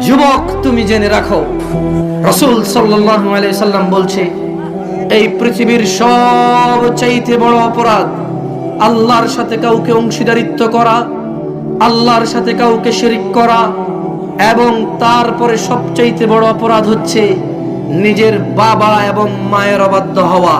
যুবক তুমি জেনে রাখো, রাসূল সাল্লাল্লাহু আলাইহি সাল্লাম বলছে, এই পৃথিবীর সবচাইতে বড় অপরাধ আল্লাহর সাথে কাউকে অংশীদারিত্ব করা, আল্লাহর সাথে কাউকে শিরিক করা, এবং তারপরে সবচাইতে বড় অপরাধ হচ্ছে নিজের বাবা এবং মায়ের অবাধ্য হওয়া।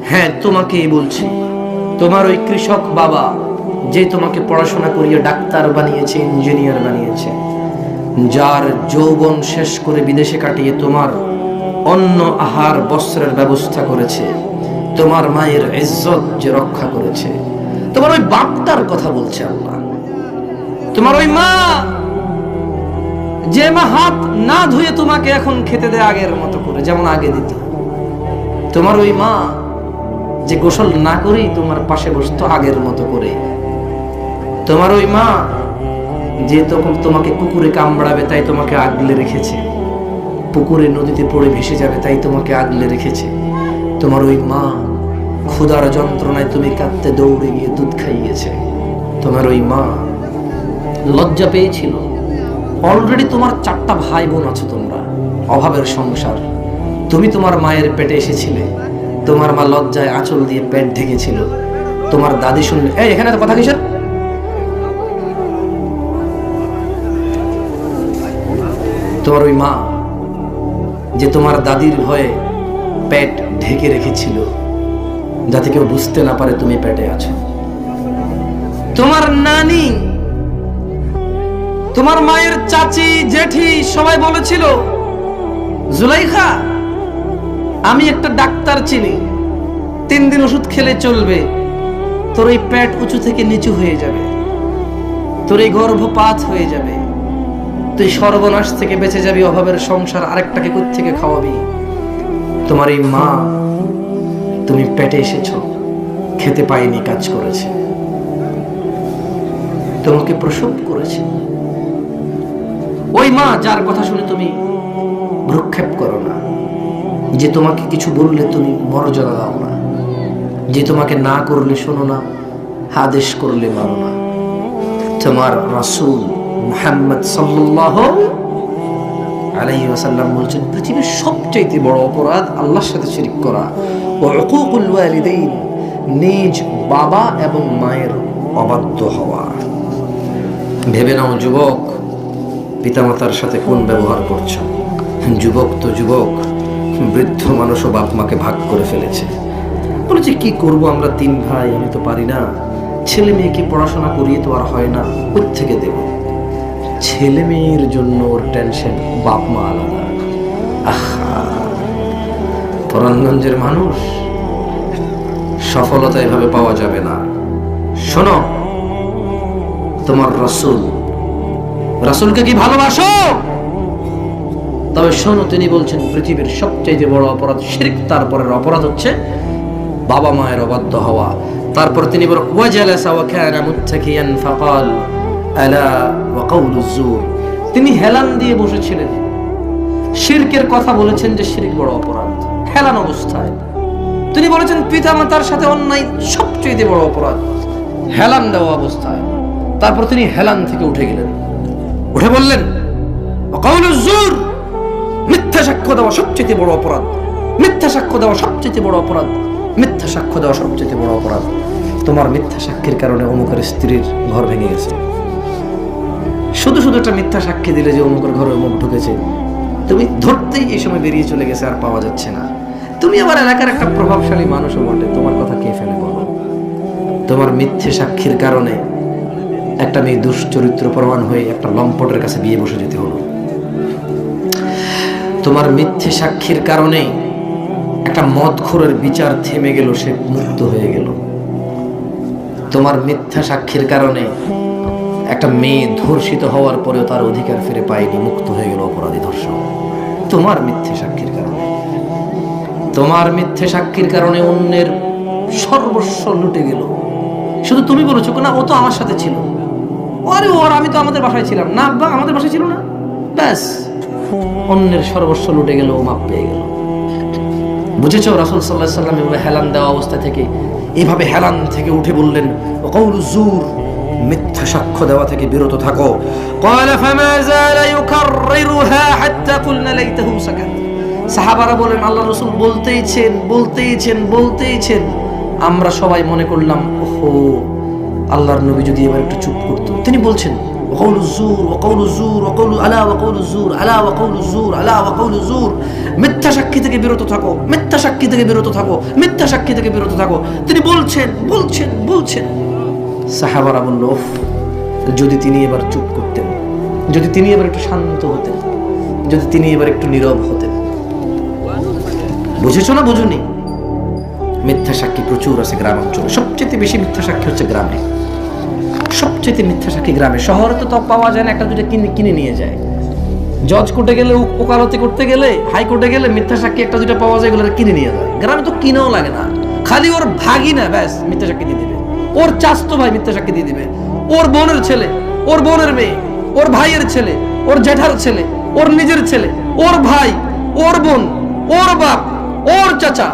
হ্যাঁ, তোমাকেই বলছি, তোমার ওই কৃষক বাবা যে তোমাকে পড়াশোনা করিয়ে ডাক্তার বানিয়েছে, ইঞ্জিনিয়ার বানিয়েছে, যার যৌবন শেষ করে বিদেশে কাটিয়ে তোমার অন্ন আহার বস্ত্রের ব্যবস্থা করেছে, তোমার মায়ের ইজ্জত যে রক্ষা করেছে, তোমার ওই বাপটার কথা বলছে আল্লাহ। তোমার ওই মা, যে মা হাত না ধুয়ে তোমাকে এখন খেতে দেয় আগের মতো করে, যেমন আগে দিত। তোমার ওই মা যে গোসল না করেই তোমার পাশে বসতো আগের মতো করে। তোমার ওই মা যে তখন তোমাকে কুকুরে কামড়াবে তাই তোমাকে আগলে রেখেছে, পুকুরে নদীতে পড়ে ভেসে যাবে তাই তোমাকে আগলে রেখেছে। তোমার ওই মা ক্ষুধার যন্ত্রণায় তুমি কাঁদতে দৌড়ে গিয়ে দুধ খাইয়েছে। তোমার ওই মা লজ্জা পেয়েছিল, অলরেডি তোমার 4টা ভাই বোন আছো, তোমরা অভাবের সংসার, তুমি তোমার মায়ের পেটে এসেছিলে, তোমার মা লজ্জায় আঁচল দিয়ে পেট ঢেকেছিল। তোমার দাদি শুনলে, এই এখানে তো কথা কিসের? তোমার ওই মা যে তোমার দাদির ভয়ে পেট ঢেকে রেখেছিল যাতে কেউ বুঝতে না পারে তুমি পেটে আছো। তোমার নানি, তোমার মায়ের চাচি, জেঠি সবাই বলেছিল, জুলাইখা আমি একটা ডাক্তার চিনি, 3 দিন ওষুধ খেলে চলবে, তোর এই পেট উঁচু থেকে নিচু হয়ে যাবে, তোর এই গর্ভপাত হয়ে যাবে, তুই সর্বনাশ থেকে বেঁচে যাবি, অভাবের সংসার আরেকটাকে কোথা থেকে খাওয়াবি। তোমার এই মা, তুমি পেটে এসেছো, খেতে পাইনি, কাজ করেছে, তোমাকে প্রসব করেছে। ওই মা যার কথা শুনে তুমি ভ্রুক্ষেপ করো না, যে তোমাকে কিছু বললে তুমি মর্যাদা দাও না, যে তোমাকে না করলে শোনো না, আদেশ করলে মানো না। তোমার রাসূল মুহাম্মদ সাল্লাল্লাহু আলাইহি ওয়াসাল্লাম বলছেন, পৃথিবীর সবচেয়ে বড় অপরাধ আল্লাহর সাথে শিরক করা, ও উকুকুল ওয়ালিদাইন, নিজ বাবা এবং মায়ের অবাধ্য হওয়া। ভেবে নাও যুবক, পিতামাতার সাথে কোন ব্যবহার করছো। যুবক তো যুবক, বৃদ্ধ মানুষও বাপ মাকে ভাগ করে ফেলেছে, বলেছে কি করব আমরা 3 ভাই, আমি তো পারি না, ছেলে মেয়েকে পড়াশোনা করিয়ে তো আর হয় না, কোথা থেকে দেব। ছেলে মেয়ের জন্য ওর টেনশন, বাপ মা আলাদা। আহা, পরাণগঞ্জের মানুষ, সফলতা এভাবে পাওয়া যাবে না। শোনো, তোমার রাসূলকে কি ভালোবাসো? তবে শোনো, তিনি বলছেন পৃথিবীর সবচেয়ে বড় অপরাধ শিরক, তারপরের অপরাধ হচ্ছে বাবা মায়ের অবাধ্য হওয়া। তারপর তিনি বলেন, ওয়াজালাসা ওয়া কানা মুত্তাকিয়ান ফাকাল আলা ওয়া কাউলুজ জুর, তিনি হেলান দিয়ে বসেছিলেন, শিরকের কথা বলেছেন যে শিরক বড় অপরাধ, হেলান অবস্থায়। তিনি বলেছেন পিতামাতার সাথে অন্যায় সবচেয়ে বড় অপরাধ, হেলান দেওয়া অবস্থায়। তারপর তিনি হেলান থেকে উঠে গেলেন, উঠে বললেন, ওয়া কাউলুজ জুর, মিথ্যা সাক্ষ্য দেওয়া সবচেয়ে বড় অপরাধ, মিথ্যা সাক্ষ্য দেওয়া সবচেয়ে বড় অপরাধ, মিথ্যা সাক্ষ্য দেওয়া সবচেয়ে বড় অপরাধ। তোমার মিথ্যা সাক্ষীর কারণে অমুকের স্ত্রীর ঘর ভেঙে গেছে, শুধু একটা মিথ্যা সাক্ষী দিলে যে অমুকের ঘরে অমুক ঢুকেছে, তুমি ধরতেই এই সময় বেরিয়ে চলে গেছে, আর পাওয়া যাচ্ছে না। তুমি আবার এলাকার একটা প্রভাবশালী মানুষও বটে, তোমার কথা কে ফেলে বলো। তোমার মিথ্যে সাক্ষীর কারণে একটা মেয়ে দুশ্চরিত্র প্রমাণ হয়ে একটা লম্পটের কাছে বিয়ে বসে যেতে হলো। তোমার মিথ্যে সাক্ষীর কারণে একটা মদখোরের বিচার থেমে গেল, সে মুক্ত হয়ে গেল। তোমার মিথ্যা সাক্ষীর কারণে একটা মেয়ে ধর্ষিত হওয়ার পরেও তার অধিকার ফিরে পায়নি, মুক্ত হয়ে গেল অপরাধী ধর্ষক। তোমার মিথ্যে সাক্ষীর কারণে, তোমার মিথ্যে সাক্ষীর কারণে অন্যের সর্বস্ব লুটে গেল। শুধু তুমি বলেছো না, ও তো আমার সাথে ছিল, আরে ওর, আমি তো আমাদের বাসায় ছিলাম না, আব্বা আমাদের বাসায় ছিল না, ব্যাস অন্যের সর্বস্ব লুটে গেল, ও মাপ পেয়ে গেল। বুঝেছো? রাসূল সাল্লাল্লাহু আলাইহি ওয়াসাল্লাম এভাবে হেলান দেওয়া অবস্থা থেকে, এভাবে হেলান থেকে উঠে বললেন, ওয়াকাউলুজ জুর, মিথ্যা সাক্ষ্য দেওয়া থেকে বিরত থাকো। ক্বালা ফামা যালা ইউকাররিরু লাইতাহু সাকাত। সাহাবারা বলেন আল্লাহর রাসূল বলতেইছেন, আমরা সবাই মনে করলাম ওহো আল্লাহর নবী যদি এবার একটু চুপ করতো। তিনি বলছেন ওয়াকাউলুজ জুর ওয়াকাউলুজ জুর ওয়াকাউলু আলা ওয়াকাউলুজ জুর আলা ওয়াকাউলুজ জুর আলা ওয়াকাউলুজ জুর, মিথ্যা সাক্ষী থেকে বিরত থাকো, মিথ্যা সাক্ষী থেকে বিরত থাকো, মিথ্যা সাক্ষী থেকে বিরত থাকো। তিনি বলছেন। সাহাবারা বলল উফ, যদি তিনি এবার চুপ করতেন, যদি তিনি এবার একটু শান্ত হতেন, যদি তিনি এবার একটু নীরব হতেন। বুঝেছো না বুঝুনি? মিথ্যা সাক্ষী প্রচুর আছে গ্রাম অঞ্চলে, সবচেয়ে বেশি মিথ্যা সাক্ষী হচ্ছে গ্রামে, সবচেয়ে মিথ্যা সাক্ষী গ্রামে। শহরে তো পাওয়া যায় না, একটা দুটো কিনে নিয়ে যায়। জজ কোর্টে গেলে, ওকালতি করতে গেলে, হাইকোর্টে গেলে মিথ্যা সাক্ষী একটা দুটো পাওয়া যায়, এগুলো কিনে নিয়ে যায়। গ্রামে তো কিনেও লাগে না, খালি ওর ভাগি না ব্যাস মিথ্যা সাক্ষী দিয়ে দিবে, ওর চাচতো ভাই মিথ্যা সাক্ষী দিয়ে দিবে, ওর বোনের ছেলে, ওর বোনের মেয়ে, ওর ভাইয়ের ছেলে, ওর জেঠার ছেলে, ওর নিজের ছেলে, ওর ভাই, ওর বোন, ওর বাপ, ওর চাচা,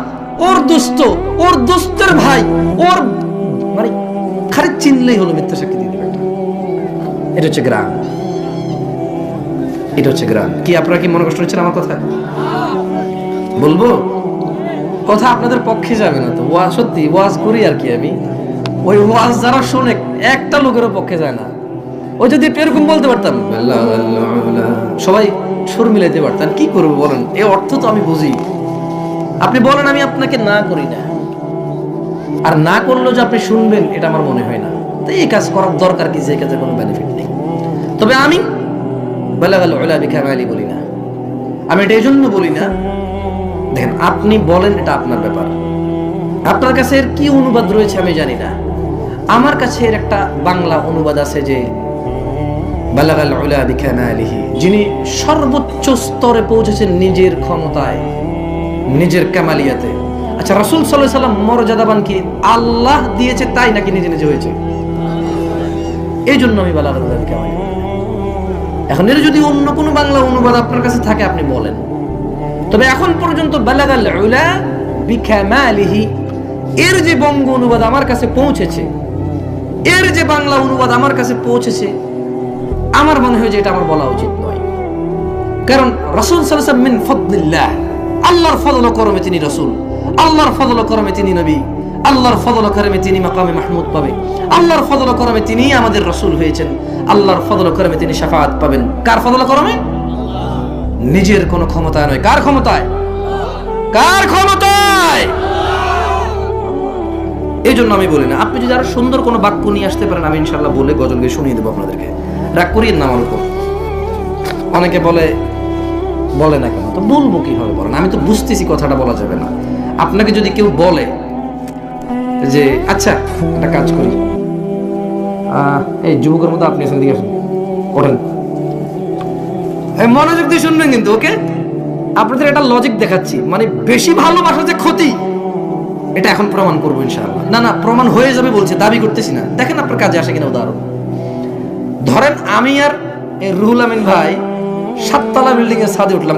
ওর দোস্ত, ওর দোস্তের ভাই, ওর মানে খালি চিনলেই হলো মিথ্যা সাক্ষী দিয়ে দিবে। এটা হচ্ছে গ্রাম, এটা হচ্ছে গ্রাম। কি আপনারা কি মনে কষ্ট হচ্ছেন আমার কথা? বলবো কথা আপনাদের পক্ষে যাবে না তো, ওয়াজ সত্যি ওয়াজ করি আর কি আমি, ওই ওয়াজ যারা শোনে একটা লোকেরও পক্ষে যায় না। ওই যদি এরকম বলতে পারতাম সবাই সুর মিলাইতে পারতাম, কি করবো বলেন? এই অর্থ তো আমি বুঝি। আপনি বলেন আমি আপনাকে না করি না, আর না করলেও যে আপনি শুনবেন এটা আমার মনে হয় না। তো এই কাজ করার দরকার কি, যে কাজের কোনো বেনিফিট নেই। তবে আমি বালাগাল উলা বিকামালি বলি না, আমি এটা এই জন্য বলি না, দেখেন আপনি বলেন এটা আপনার ব্যাপার, আপনার কাছে এর কি অনুবাদ রয়েছে আমি জানি না। আমার কাছে এর একটা বাংলা অনুবাদ আছে যে বালাগাল উলা বিকামালিহি, যিনি সর্বোচ্চ স্তরে পৌঁছেছেন নিজের ক্ষমতায়, নিজের কামালিয়াতে। আচ্ছা, রাসূল সাল্লাল্লাহু আলাইহি ওয়াসাল্লাম মর্যাদাবান কি আল্লাহ দিয়েছে তাই নাকি নিজে নিজে হয়েছে? এই জন্য আমি বালাগাল উলা বিকামালি। এখন এর যদি অন্য কোনো বাংলা অনুবাদ আপনার কাছে থাকে আপনি বলেন, তবে এখন পর্যন্ত বালাগাল উলা বিকামালিহি এর যে বঙ্গ অনুবাদ আমার কাছে পৌঁছেছে, এর যে বাংলা অনুবাদ আমার কাছে পৌঁছেছে, আমার মনে হয় যে এটা আমার বলা উচিত নয়। কারণ রাসূল সাল্লাল্লাহু আলাইহি ওয়াসাল্লাম মিন ফাদলিল্লাহ, আল্লাহর ফজল ও করমে তিনি রাসূল, আল্লাহর ফজল ও করমে তিনি নবী, আল্লাহর ফজল ও করমে তিনি মাকামে মাহমুদ পাবে, আল্লাহর ফজল ও করমে তিনি আমাদের রাসূল হয়েছেন, আল্লাহর ফজল ও করমে তিনি শাফাআত পাবেন। কার ফজল ও করমে? নিজের কোনো ক্ষমতা নয়। কার ক্ষমতায়? কার ক্ষমতায়? এই জন্য আমি বলি না। আপনি যদি আরো সুন্দর কোনো বাক্য নিয়ে আসতে পারেন, আমি ইনশাআল্লাহ বলে গজল গিয়ে শুনিয়ে দেবো আপনাদেরকে। রাগ করিয়েন না আমার উপর। অনেকে বলে না কেন, তো বলবো কিভাবে বলেন? আমি তো বুঝতেছি কথাটা বলা যাবে না। আপনাকে যদি কেউ বলে যে আচ্ছা একটা কাজ করি, এই যুবকের মতো আপনি এখান থেকে আসুন, ওঠেন, মনোযোগ দিয়ে শুনবেন কিন্তু, ওকে? আপনাদের একটা লজিক দেখাচ্ছি, মানে বেশি ভালোবাসা যে ক্ষতি এটা এখন প্রমাণ করবো ইনশাআল্লাহ। না প্রমাণ হয়ে যাবে বলছে, দাবি করতেছি না। দেখেন আপনার কাজে আসে কিনা উদাহরণ। ধরেন আমি আর এই রুহুল আমিন ভাই 7 তলা বিল্ডিং এর ছাদে উঠলাম।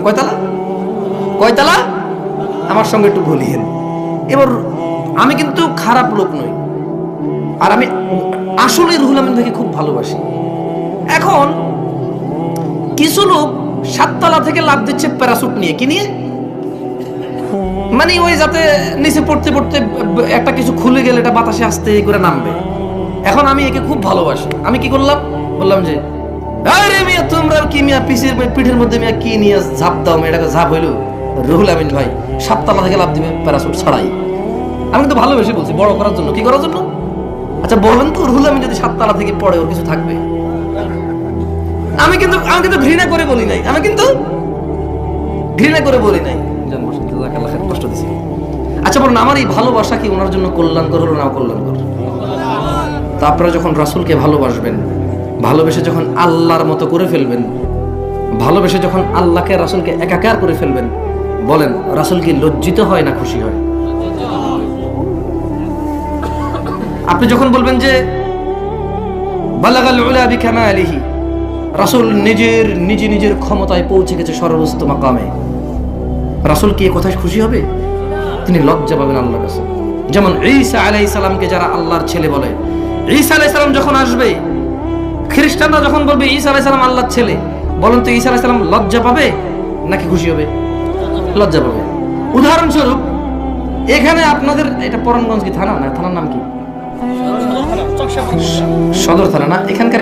কয়তলা? আমার সঙ্গে একটু ভুলিয়েন। এবার আমি কিন্তু খারাপ লোক নই, আর আমি আসলে রুহুল আমিন ভাইকে খুব ভালোবাসি। এখন কিছু লোক 7 তলা থেকে লাফ দিচ্ছে প্যারাসুট নিয়ে, কি নিয়ে? মানে ওই যাতে নিচে পড়তে একটা কিছু খুলে গেলে এটা বাতাসে আস্তে করে নামবে। এখন আমি একে খুব ভালোবাসি, আমি কি করলাম? বললাম যে আরে মিয়া তোমরা কি মিয়া পিঠের মধ্যে মিয়া কি নিয়ে ঝাঁপ দাও, এটাকে ঝাঁপ হইলো। রুহুল আমিন ভাই 7 তলা থেকে লাফ দিবে প্যারাসুট ছাড়াই। আমি তো ভালোবেসে বলছি, বড় করার জন্য। কি করার জন্য? আচ্ছা বলেন তো, রুহুল আমিন যদি 7 তলা থেকে পড়ে ওর কিছু থাকবে? আমি কিন্তু ঘৃণা করে বলি নাই, আমি কিন্তু ঘৃণা করে বলি নাই। কষ্ট দিছি। আচ্ছা বলুন, আমার এই ভালোবাসা কি ওনার জন্য কল্যাণকর হলো না অকল্যাণকর? তা আপনারা যখন রাসূলকে ভালোবাসবেন, ভালোবেসে যখন আল্লাহর মতো করে ফেলবেন, ভালোবেসে যখন আল্লাহকে রাসূলকে একাকার করে ফেলবেন, বলেন রাসূল কি লজ্জিত হয় না খুশি হয়? আপনি যখন বলবেন যে বালাগাল উলা বিকামালিহি, রাসূল নিজের ক্ষমতায় পৌঁছে গেছে সর্বোচ্চ মাকামে, রাসূল কি এই কথায় খুশি হবে? তিনি লজ্জা পাবেন আল্লাহর কাছে। যেমন ঈসা আলাইহিস সালামকে যারা আল্লাহর ছেলে বলে, ঈসা আলাইহিস সালাম যখন আসবে, খ্রিস্টানরা যখন বলবে ঈসা আলাইহিস সালাম আল্লাহর ছেলে, বলেন তো ঈসা আলাইহিস সালাম লজ্জা পাবে? নাকি খুশি হবে? লজ্জা পাবে। উদাহরণস্বরূপ এখানে আপনাদের এটা পরাণগঞ্জ কি থানা, না থানার নাম কি? সদর থানা না? এখানকার